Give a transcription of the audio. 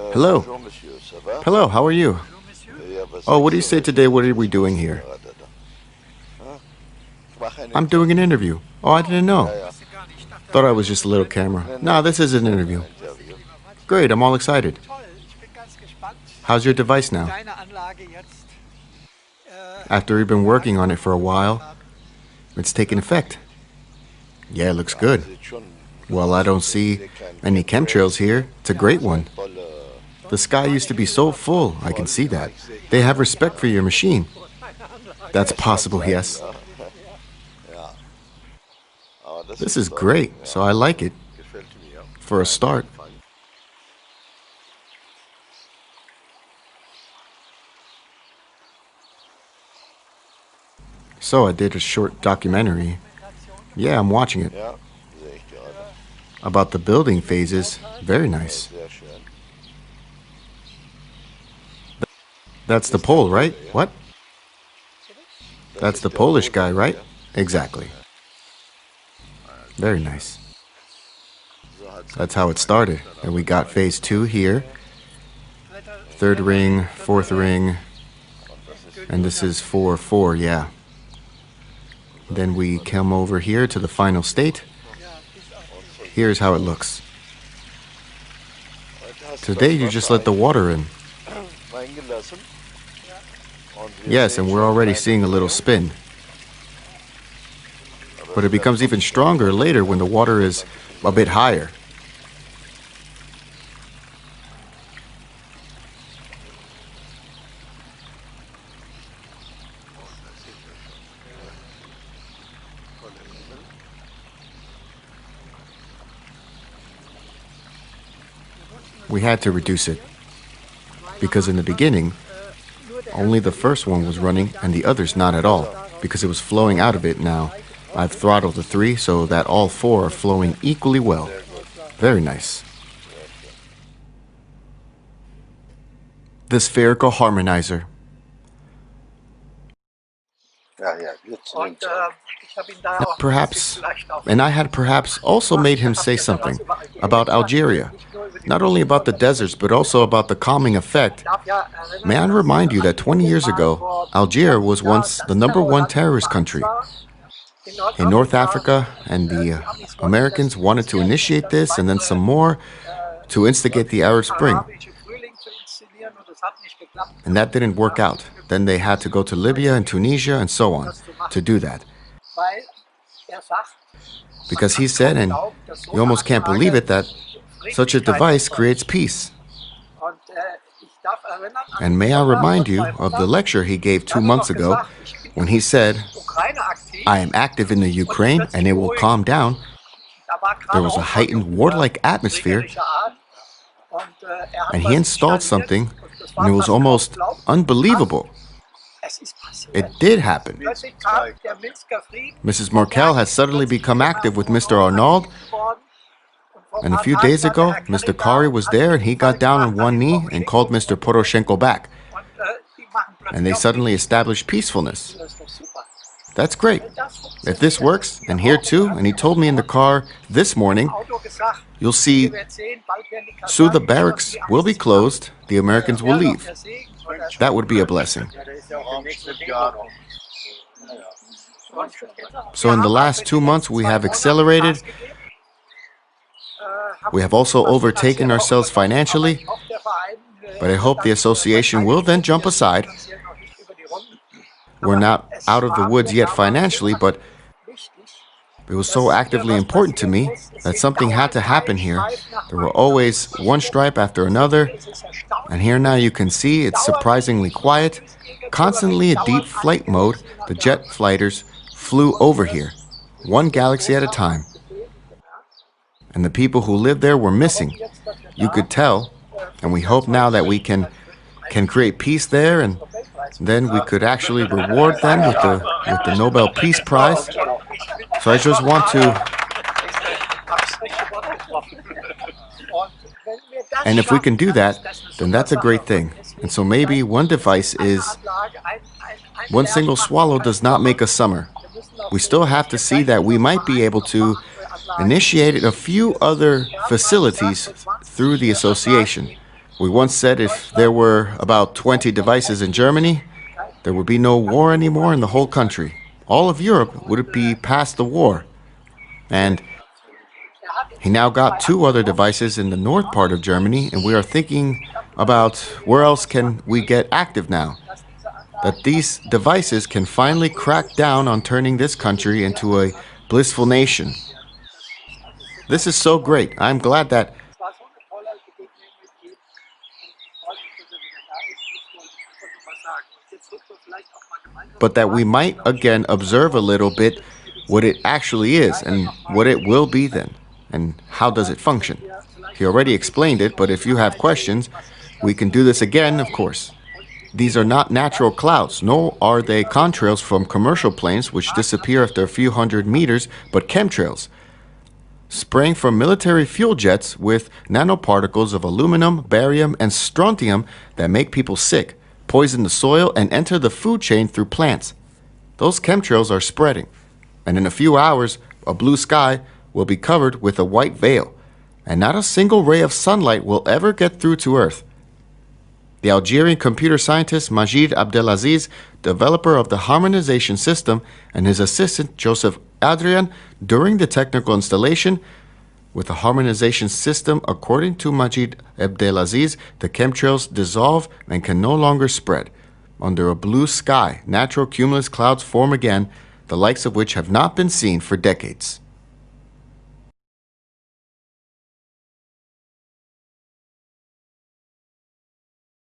Hello. Bonjour, monsieur, ça va? Hello, how are you? Oh, what do you say today? What are we doing here? I'm doing an interview. Oh, I didn't know. Thought I was just a little camera. No, this is an interview. Great, I'm all excited. How's your device now? After we've been working on it for a while, it's taken effect. Yeah, it looks good. Well, I don't see any chemtrails here. It's a great one. The sky used to be so full, I can see that. They have respect for your machine. That's possible, yes. This is great, so I like it. For a start. So I did a short documentary. Yeah, I'm watching it. About the building phases. Very nice. That's the Pole, right? What? That's the Polish guy, right? Exactly. Very nice. That's how it started. And we got phase 2 here. Third ring, fourth ring. And this is 4-4, yeah. Then we come over here to the final state. Here's how it looks. Today you just let the water in. Yes, and we're already seeing a little spin. But it becomes even stronger later when the water is a bit higher. We had to reduce it, because in the beginning, only the first one was running and the others not at all, because it was flowing out of it now. I've throttled the 3 so that all 4 are flowing equally well. Very nice. The spherical harmonizer. And I had perhaps also made him say something about Algeria. Not only about the deserts, but also about the calming effect. May I remind you that 20 years ago, Algeria was once the #1 terrorist country in North Africa, and the Americans wanted to initiate this and then some more to instigate the Arab Spring. And that didn't work out. Then they had to go to Libya and Tunisia and so on to do that. Because he said, and you almost can't believe it, that such a device creates peace. And may I remind you of the lecture he gave 2 months ago when he said, I am active in the Ukraine and it will calm down. There was a heightened warlike atmosphere, and he installed something, and it was almost unbelievable. It did happen. Mrs. Merkel has suddenly become active with Mr. Arnauld, and a few days ago, Mr. Kari was there and he got down on one knee and called Mr. Poroshenko back. And they suddenly established peacefulness. That's great. If this works, and here too, and he told me in the car this morning, you'll see soon the barracks will be closed, the Americans will leave. That would be a blessing. So in the last 2 months we have accelerated. We have also overtaken ourselves financially, but I hope the association will then jump aside. We're not out of the woods yet financially, but it was so actively important to me that something had to happen here. There were always one stripe after another, and here now you can see it's surprisingly quiet. Constantly a deep flight mode, the jet fighters flew over here, one galaxy at a time. And the people who lived there were missing. You could tell, and we hope now that we can create peace there, and then we could actually reward them with the Nobel Peace Prize. So I just want to... And if we can do that, then that's a great thing. And so maybe one device is... One single swallow does not make a summer. We still have to see that we might be able to initiate a few other facilities through the association. We once said if there were about 20 devices in Germany, there would be no war anymore in the whole country. All of Europe would be past the war. And he now got two other devices in the north part of Germany, and we are thinking about where else can we get active now. That these devices can finally crack down on turning this country into a blissful nation. This is so great. I'm glad that but that we might again observe a little bit what it actually is and what it will be then, and how does it function. He already explained it, but if you have questions, we can do this again, of course. These are not natural clouds, nor are they contrails from commercial planes which disappear after a few hundred meters, but chemtrails, spraying from military fuel jets with nanoparticles of aluminum, barium, and strontium that make people sick, poison the soil, and enter the food chain through plants. Those chemtrails are spreading, and in a few hours, a blue sky will be covered with a white veil, and not a single ray of sunlight will ever get through to Earth. The Algerian computer scientist Majid Abdelaziz, developer of the harmonization system, and his assistant Joseph Adrian, during the technical installation, with the harmonization system, according to Majid Abdelaziz, the chemtrails dissolve and can no longer spread. Under a blue sky, natural cumulus clouds form again, the likes of which have not been seen for decades.